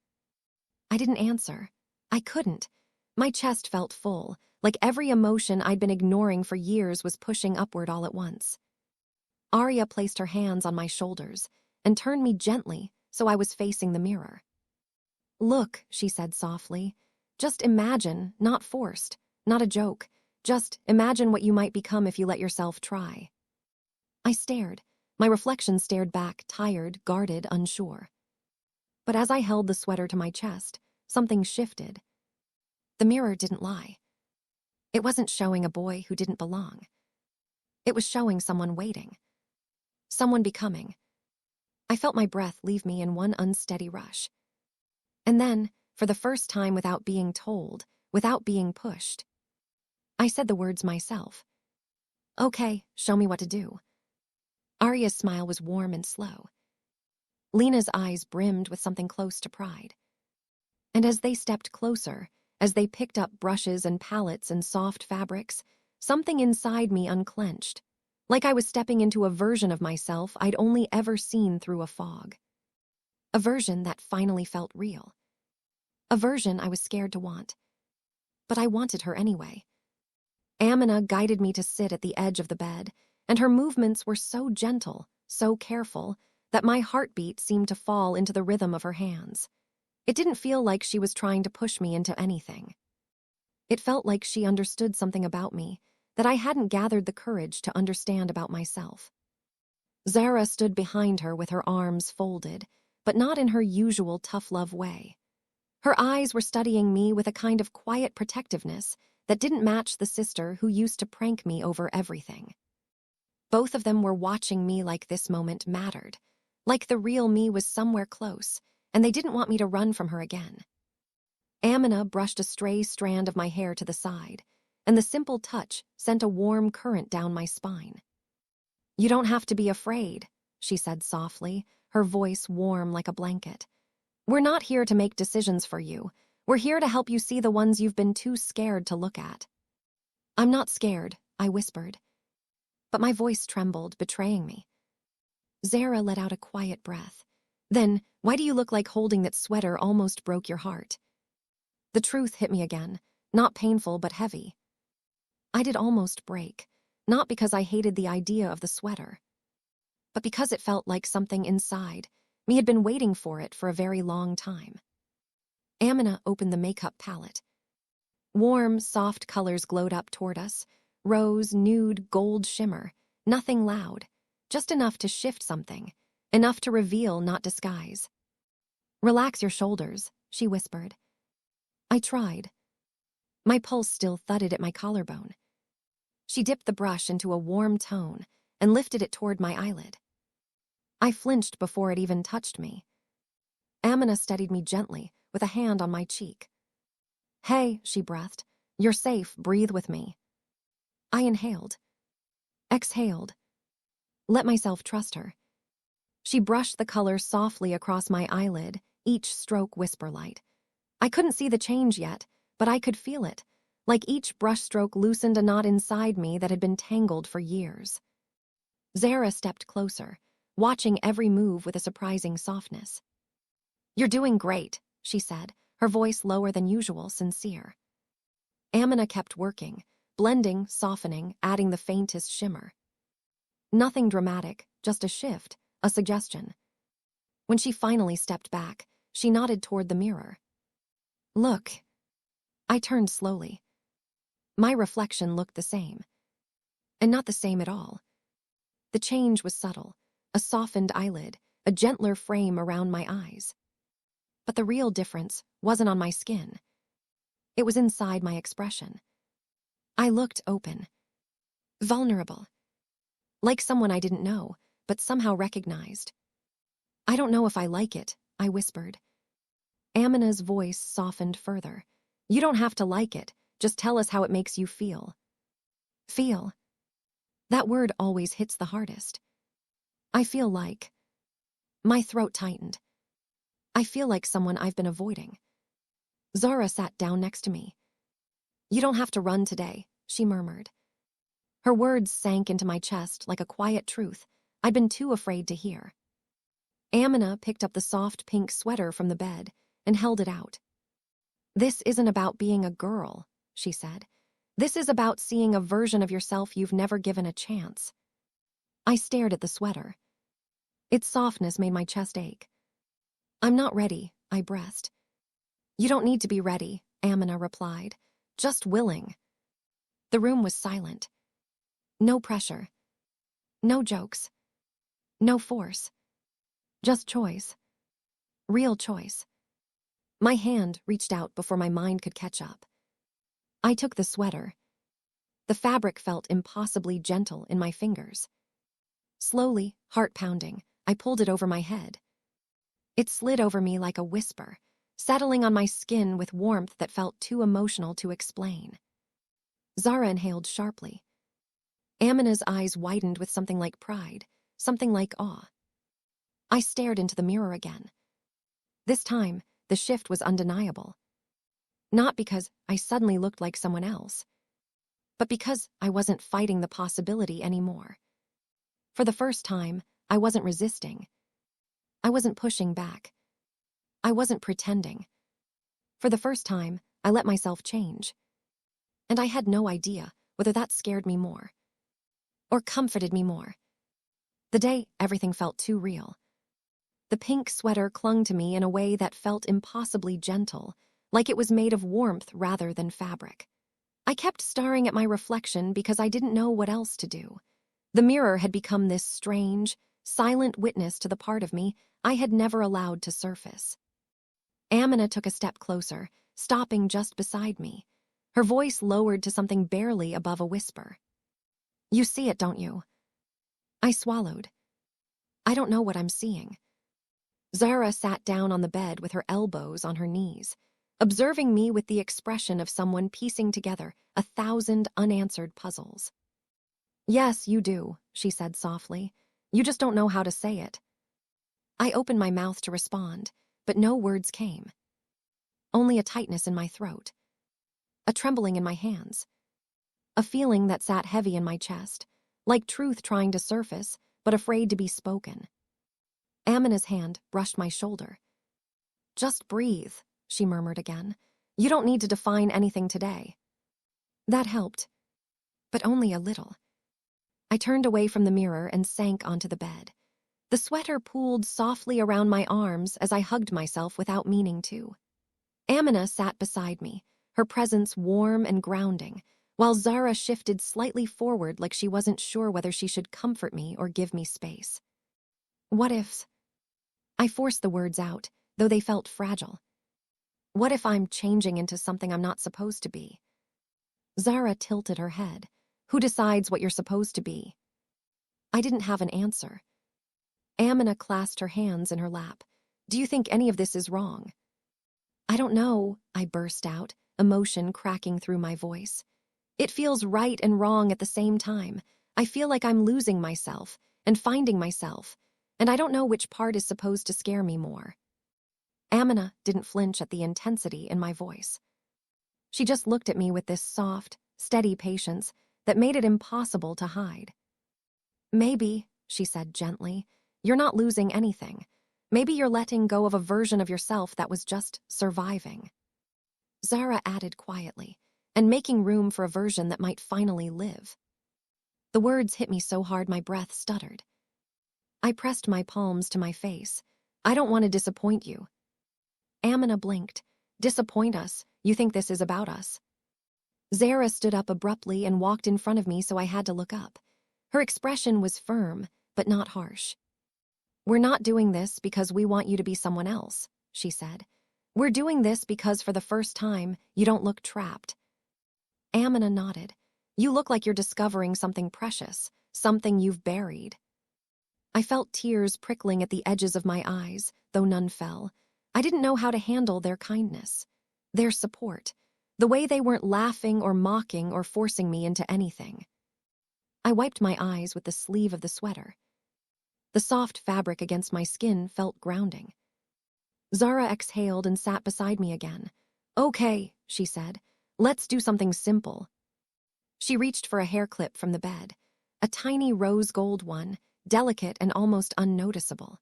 S1: I didn't answer. I couldn't. My chest felt full, like every emotion I'd been ignoring for years was pushing upward all at once. Arya placed her hands on my shoulders and turned me gently so I was facing the mirror. "Look," she said softly. "Just imagine, not forced, not a joke. Just imagine what you might become if you let yourself try." I stared. My reflection stared back, tired, guarded, unsure. But as I held the sweater to my chest, something shifted. The mirror didn't lie. It wasn't showing a boy who didn't belong. It was showing someone waiting. Someone becoming. I felt my breath leave me in one unsteady rush. And then, for the first time without being told, without being pushed, I said the words myself. "Okay, show me what to do." Arya's smile was warm and slow. Lena's eyes brimmed with something close to pride. And as they stepped closer, as they picked up brushes and palettes and soft fabrics, something inside me unclenched, like I was stepping into a version of myself I'd only ever seen through a fog. A version that finally felt real. A version I was scared to want. But I wanted her anyway. Amina guided me to sit at the edge of the bed, and her movements were so gentle, so careful, that my heartbeat seemed to fall into the rhythm of her hands. It didn't feel like she was trying to push me into anything. It felt like she understood something about me that I hadn't gathered the courage to understand about myself. Zara stood behind her with her arms folded, but not in her usual tough love way. Her eyes were studying me with a kind of quiet protectiveness that didn't match the sister who used to prank me over everything. Both of them were watching me like this moment mattered, like the real me was somewhere close, and they didn't want me to run from her again. Amina brushed a stray strand of my hair to the side, and the simple touch sent a warm current down my spine. "You don't have to be afraid," she said softly, her voice warm like a blanket. "We're not here to make decisions for you. We're here to help you see the ones you've been too scared to look at." "I'm not scared," I whispered. But my voice trembled, betraying me. Zara let out a quiet breath. Then, why do you look like holding that sweater almost broke your heart? The truth hit me again, not painful but heavy. I did almost break, not because I hated the idea of the sweater, but because it felt like something inside me had been waiting for it for a very long time. Amina opened the makeup palette. Warm, soft colors glowed up toward us. Rose, nude, gold shimmer. Nothing loud, just enough to shift something, enough to reveal, not disguise. "Relax your shoulders," she whispered. I tried. My pulse still thudded at my collarbone. She dipped the brush into a warm tone and lifted it toward my eyelid. I flinched before it even touched me. Amina steadied me gently, with a hand on my cheek. "Hey," she breathed. "You're safe, breathe with me." I inhaled. Exhaled. Let myself trust her. She brushed the color softly across my eyelid, each stroke whisper-light. I couldn't see the change yet, but I could feel it, like each brushstroke loosened a knot inside me that had been tangled for years. Zara stepped closer, watching every move with a surprising softness. "You're doing great," she said, her voice lower than usual, sincere. Amina kept working, blending, softening, adding the faintest shimmer. Nothing dramatic, just a shift, a suggestion. When she finally stepped back, she nodded toward the mirror. "Look." I turned slowly. My reflection looked the same. And not the same at all. The change was subtle, a softened eyelid, a gentler frame around my eyes. But the real difference wasn't on my skin. It was inside my expression. I looked open, vulnerable, like someone I didn't know, but somehow recognized. "I don't know if I like it," I whispered. Amina's voice softened further. "You don't have to like it, just tell us how it makes you feel." Feel. That word always hits the hardest. I feel like. My throat tightened. I feel like someone I've been avoiding. Zara sat down next to me. "You don't have to run today," she murmured. Her words sank into my chest like a quiet truth I'd been too afraid to hear. Amina picked up the soft pink sweater from the bed and held it out. "This isn't about being a girl," she said. "This is about seeing a version of yourself you've never given a chance." I stared at the sweater. Its softness made my chest ache. "I'm not ready," I breathed. "You don't need to be ready," Amina replied. "Just willing." The room was silent. No pressure. No jokes. No force. Just choice. Real choice. My hand reached out before my mind could catch up. I took the sweater. The fabric felt impossibly gentle in my fingers. Slowly, heart pounding, I pulled it over my head. It slid over me like a whisper, settling on my skin with warmth that felt too emotional to explain. Zara inhaled sharply. Amina's eyes widened with something like pride, something like awe. I stared into the mirror again. This time, the shift was undeniable. Not because I suddenly looked like someone else, but because I wasn't fighting the possibility anymore. For the first time, I wasn't resisting. I wasn't pushing back. I wasn't pretending. For the first time, I let myself change. And I had no idea whether that scared me more or comforted me more. The day, everything felt too real. The pink sweater clung to me in a way that felt impossibly gentle, like it was made of warmth rather than fabric. I kept staring at my reflection because I didn't know what else to do. The mirror had become this strange, silent witness to the part of me I had never allowed to surface. Amina took a step closer, stopping just beside me. Her voice lowered to something barely above a whisper. "You see it, don't you?" I swallowed. "I don't know what I'm seeing." Zara sat down on the bed with her elbows on her knees, observing me with the expression of someone piecing together 1,000 unanswered puzzles. "Yes, you do," she said softly. "You just don't know how to say it." I opened my mouth to respond, but no words came. Only a tightness in my throat. A trembling in my hands. A feeling that sat heavy in my chest, like truth trying to surface, but afraid to be spoken. Amina's hand brushed my shoulder. "Just breathe," she murmured again. "You don't need to define anything today." That helped, but only a little. I turned away from the mirror and sank onto the bed. The sweater pooled softly around my arms as I hugged myself without meaning to. Amina sat beside me, her presence warm and grounding, while Zara shifted slightly forward like she wasn't sure whether she should comfort me or give me space. What if... I forced the words out, though they felt fragile. What if I'm changing into something I'm not supposed to be? Zara tilted her head. Who decides what you're supposed to be? I didn't have an answer. Amina clasped her hands in her lap. Do you think any of this is wrong? I don't know, I burst out, emotion cracking through my voice. It feels right and wrong at the same time. I feel like I'm losing myself and finding myself, and I don't know which part is supposed to scare me more. Amina didn't flinch at the intensity in my voice. She just looked at me with this soft, steady patience that made it impossible to hide. Maybe, she said gently, you're not losing anything. Maybe you're letting go of a version of yourself that was just surviving. Zara added quietly, and making room for a version that might finally live. The words hit me so hard my breath stuttered. I pressed my palms to my face. I don't want to disappoint you. Amina blinked. Disappoint us? You think this is about us? Zara stood up abruptly and walked in front of me, so I had to look up. Her expression was firm, but not harsh. We're not doing this because we want you to be someone else, she said. We're doing this because for the first time, you don't look trapped. Amina nodded. You look like you're discovering something precious, something you've buried. I felt tears prickling at the edges of my eyes, though none fell. I didn't know how to handle their kindness, their support, the way they weren't laughing or mocking or forcing me into anything. I wiped my eyes with the sleeve of the sweater. The soft fabric against my skin felt grounding. Zara exhaled and sat beside me again. Okay, she said. Let's do something simple. She reached for a hair clip from the bed, a tiny rose gold one, delicate and almost unnoticeable.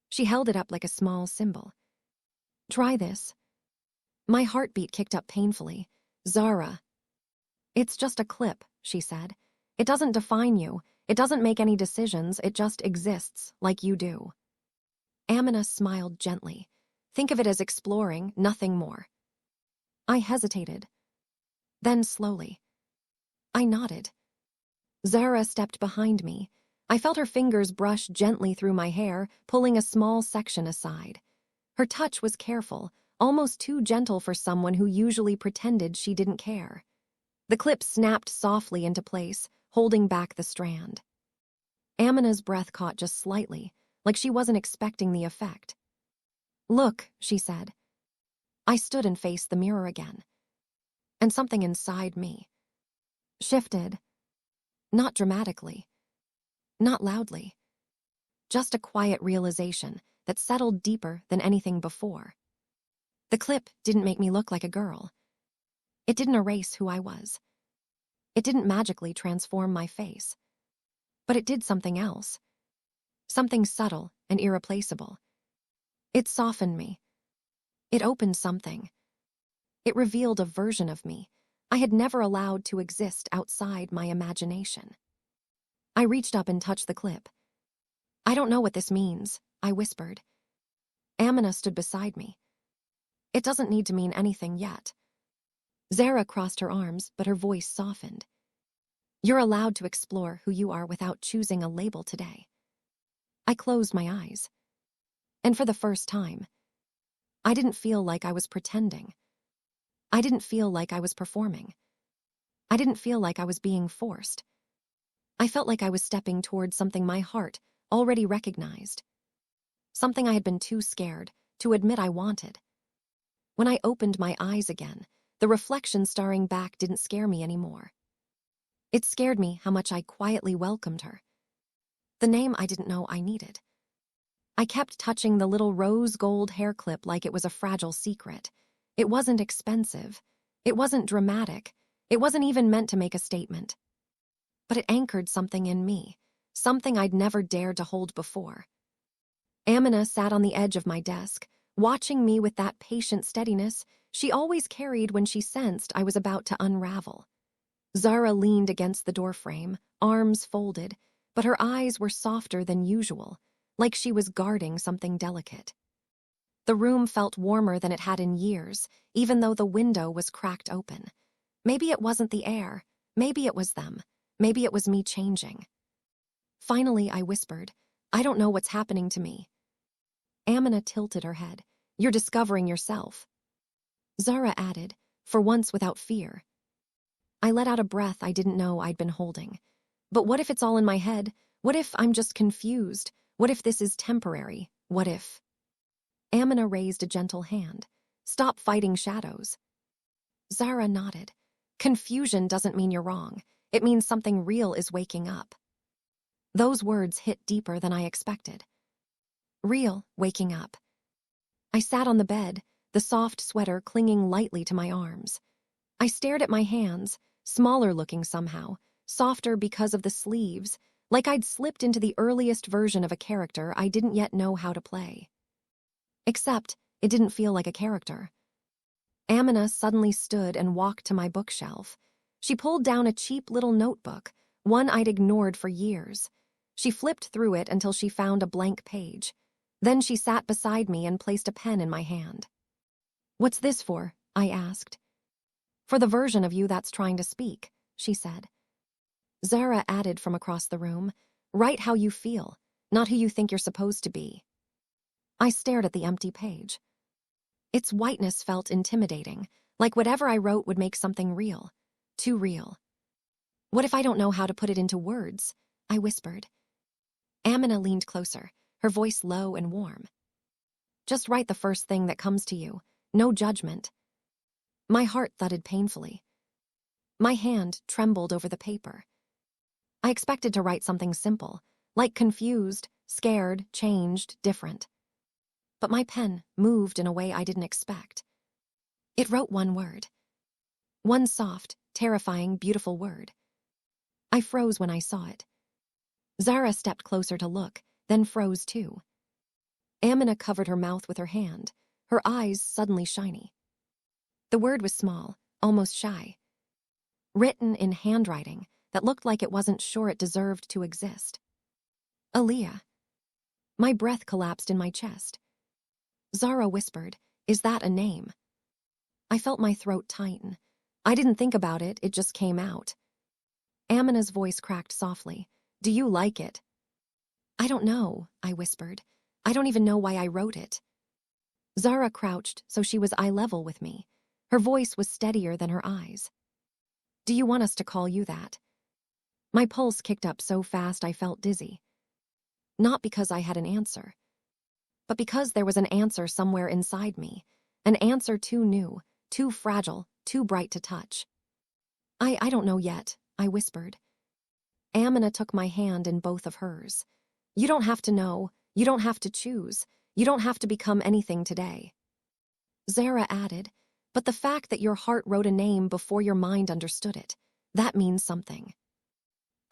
S1: She held it up like a small symbol. Try this. My heartbeat kicked up painfully. Zara. It's just a clip, she said. It doesn't define you. It doesn't make any decisions. It just exists, like you do. Amina smiled gently. Think of it as exploring, nothing more. I hesitated. Then slowly. I nodded. Zara stepped behind me. I felt her fingers brush gently through my hair, pulling a small section aside. Her touch was careful, almost too gentle for someone who usually pretended she didn't care. The clip snapped softly into place, holding back the strand. Amina's breath caught just slightly, like she wasn't expecting the effect. Look, she said. I stood and faced the mirror again. And something inside me shifted. Not dramatically. Not loudly. Just a quiet realization that settled deeper than anything before. The clip didn't make me look like a girl. It didn't erase who I was. It didn't magically transform my face. But it did something else. Something subtle and irreplaceable. It softened me. It opened something. It revealed a version of me I had never allowed to exist outside my imagination. I reached up and touched the clip. I don't know what this means, I whispered. Amina stood beside me. It doesn't need to mean anything yet. Zara crossed her arms, but her voice softened. You're allowed to explore who you are without choosing a label today. I closed my eyes. And for the first time, I didn't feel like I was pretending. I didn't feel like I was performing. I didn't feel like I was being forced. I felt like I was stepping towards something my heart already recognized. Something I had been too scared to admit I wanted. When I opened my eyes again, the reflection staring back didn't scare me anymore. It scared me how much I quietly welcomed her. The name I didn't know I needed. I kept touching the little rose gold hair clip like it was a fragile secret. It wasn't expensive. It wasn't dramatic. It wasn't even meant to make a statement. But it anchored something in me, something I'd never dared to hold before. Amina sat on the edge of my desk, watching me with that patient steadiness she always carried when she sensed I was about to unravel. Zara leaned against the doorframe, arms folded, but her eyes were softer than usual, like she was guarding something delicate. The room felt warmer than it had in years, even though the window was cracked open. Maybe it wasn't the air, maybe it was them, maybe it was me changing. Finally, I whispered, "I don't know what's happening to me." Amina tilted her head. "You're discovering yourself." Zara added, for once without fear. I let out a breath I didn't know I'd been holding. But what if it's all in my head? What if I'm just confused? What if this is temporary? What if? Amina raised a gentle hand. "Stop fighting shadows." Zara nodded. "Confusion doesn't mean you're wrong. It means something real is waking up." Those words hit deeper than I expected. Real, waking up. I sat on the bed, the soft sweater clinging lightly to my arms. I stared at my hands, smaller looking somehow, softer because of the sleeves, like I'd slipped into the earliest version of a character I didn't yet know how to play. Except, it didn't feel like a character. Amina suddenly stood and walked to my bookshelf. She pulled down a cheap little notebook, one I'd ignored for years. She flipped through it until she found a blank page. Then she sat beside me and placed a pen in my hand. "What's this for?" I asked. "For the version of you that's trying to speak," she said. Zara added from across the room, "Write how you feel, not who you think you're supposed to be." I stared at the empty page. Its whiteness felt intimidating, like whatever I wrote would make something real. Too real. "What if I don't know how to put it into words?" I whispered. Amina leaned closer, her voice low and warm. "Just write the first thing that comes to you. No judgment." My heart thudded painfully. My hand trembled over the paper. I expected to write something simple, like confused, scared, changed, different. But my pen moved in a way I didn't expect. It wrote one word. One soft, terrifying, beautiful word. I froze when I saw it. Zara stepped closer to look, then froze too. Amina covered her mouth with her hand, her eyes suddenly shiny. The word was small, almost shy. Written in handwriting that looked like it wasn't sure it deserved to exist. Aaliyah. My breath collapsed in my chest. Zara whispered, "Is that a name?" I felt my throat tighten. I didn't think about it, it just came out. Amina's voice cracked softly. "Do you like it?" "I don't know," I whispered. "I don't even know why I wrote it." Zara crouched so she was eye level with me. Her voice was steadier than her eyes. "Do you want us to call you that?" My pulse kicked up so fast I felt dizzy. Not because I had an answer, but because there was an answer somewhere inside me. An answer too new, too fragile, too bright to touch. I don't know yet," I whispered. Amina took my hand in both of hers. "You don't have to know. You don't have to choose. You don't have to become anything today." Zara added, "But the fact that your heart wrote a name before your mind understood it, that means something."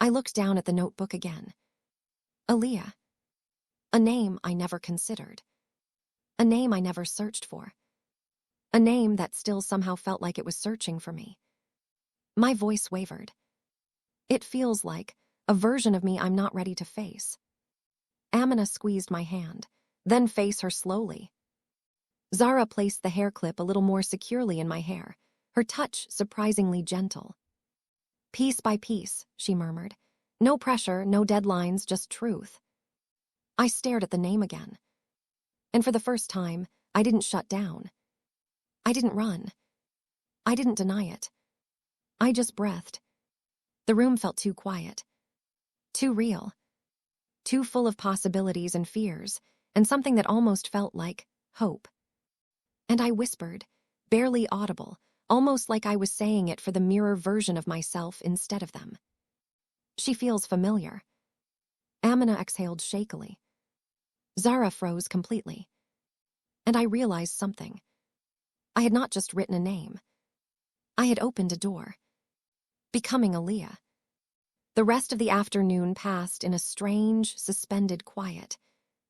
S1: I looked down at the notebook again. Aaliyah. A name I never considered. A name I never searched for. A name that still somehow felt like it was searching for me. My voice wavered. "It feels like a version of me I'm not ready to face." Amina squeezed my hand, then face her slowly. Zara placed the hair clip a little more securely in my hair, her touch surprisingly gentle. "Piece by piece," she murmured. "No pressure, no deadlines, just truth." I stared at the name again. And for the first time, I didn't shut down. I didn't run. I didn't deny it. I just breathed. The room felt too quiet. Too real. Too full of possibilities and fears, and something that almost felt like hope. And I whispered, barely audible, almost like I was saying it for the mirror version of myself instead of them. "She feels familiar." Amina exhaled shakily. Zara froze completely. And I realized something. I had not just written a name. I had opened a door. Becoming Aaliyah. The rest of the afternoon passed in a strange, suspended quiet.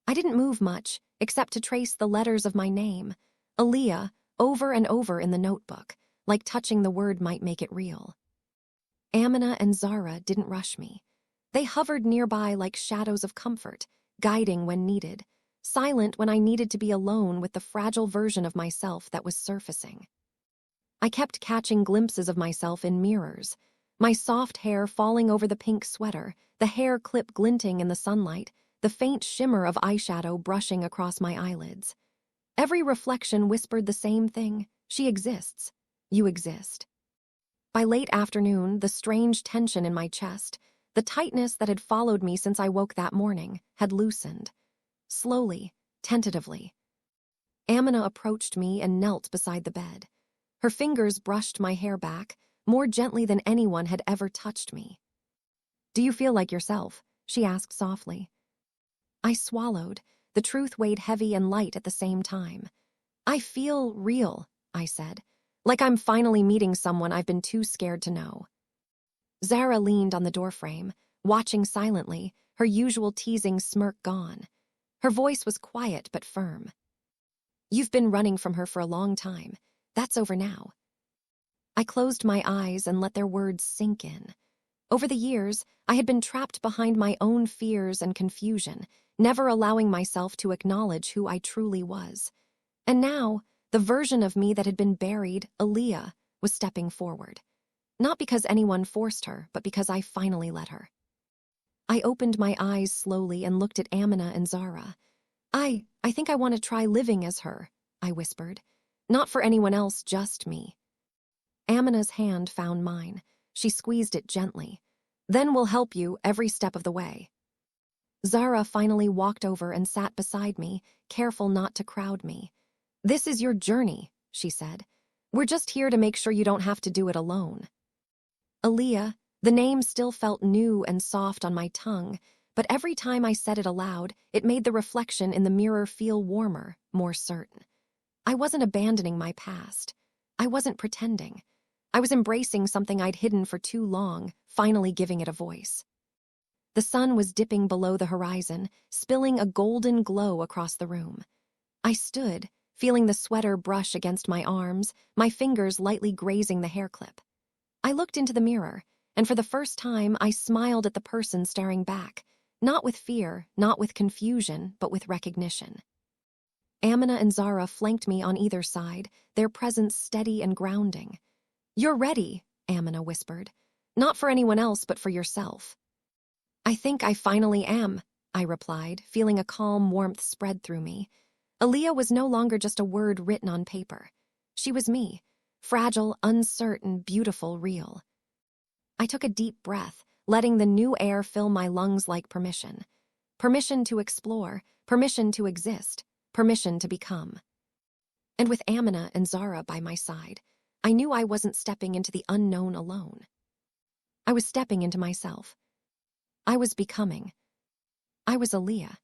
S1: I didn't move much, except to trace the letters of my name, Aaliyah, over and over in the notebook, like touching the word might make it real. Amina and Zara didn't rush me. They hovered nearby like shadows of comfort, guiding when needed, silent when I needed to be alone with the fragile version of myself that was surfacing. I kept catching glimpses of myself in mirrors, my soft hair falling over the pink sweater, the hair clip glinting in the sunlight, the faint shimmer of eyeshadow brushing across my eyelids. Every reflection whispered the same thing: she exists. You exist. By late afternoon, the strange tension in my chest, the tightness that had followed me since I woke that morning, had loosened. Slowly, tentatively. Amina approached me and knelt beside the bed. Her fingers brushed my hair back, more gently than anyone had ever touched me. "Do you feel like yourself?" she asked softly. I swallowed. The truth weighed heavy and light at the same time. "I feel real," I said. "Like I'm finally meeting someone I've been too scared to know." Zara leaned on the doorframe, watching silently, her usual teasing smirk gone. Her voice was quiet but firm. "You've been running from her for a long time. That's over now." I closed my eyes and let their words sink in. Over the years, I had been trapped behind my own fears and confusion, never allowing myself to acknowledge who I truly was. And now, the version of me that had been buried, Aaliyah, was stepping forward. Not because anyone forced her, but because I finally let her. I opened my eyes slowly and looked at Amina and Zara. I think I want to try living as her," I whispered. "Not for anyone else, just me." Amina's hand found mine. She squeezed it gently. "Then we'll help you every step of the way." Zara finally walked over and sat beside me, careful not to crowd me. "This is your journey," she said. "We're just here to make sure you don't have to do it alone." Aaliyah, the name still felt new and soft on my tongue, but every time I said it aloud, it made the reflection in the mirror feel warmer, more certain. I wasn't abandoning my past. I wasn't pretending. I was embracing something I'd hidden for too long, finally giving it a voice. The sun was dipping below the horizon, spilling a golden glow across the room. I stood, feeling the sweater brush against my arms, my fingers lightly grazing the hair clip. I looked into the mirror, and for the first time I smiled at the person staring back, not with fear, not with confusion, but with recognition. Amina and Zara flanked me on either side, their presence steady and grounding. "You're ready," Amina whispered. "Not for anyone else, but for yourself." "I think I finally am," I replied, feeling a calm warmth spread through me. Aaliyah was no longer just a word written on paper. She was me, fragile, uncertain, beautiful, real. I took a deep breath, letting the new air fill my lungs like permission. Permission to explore, permission to exist, permission to become. And with Amina and Zara by my side, I knew I wasn't stepping into the unknown alone. I was stepping into myself. I was becoming. I was Aaliyah.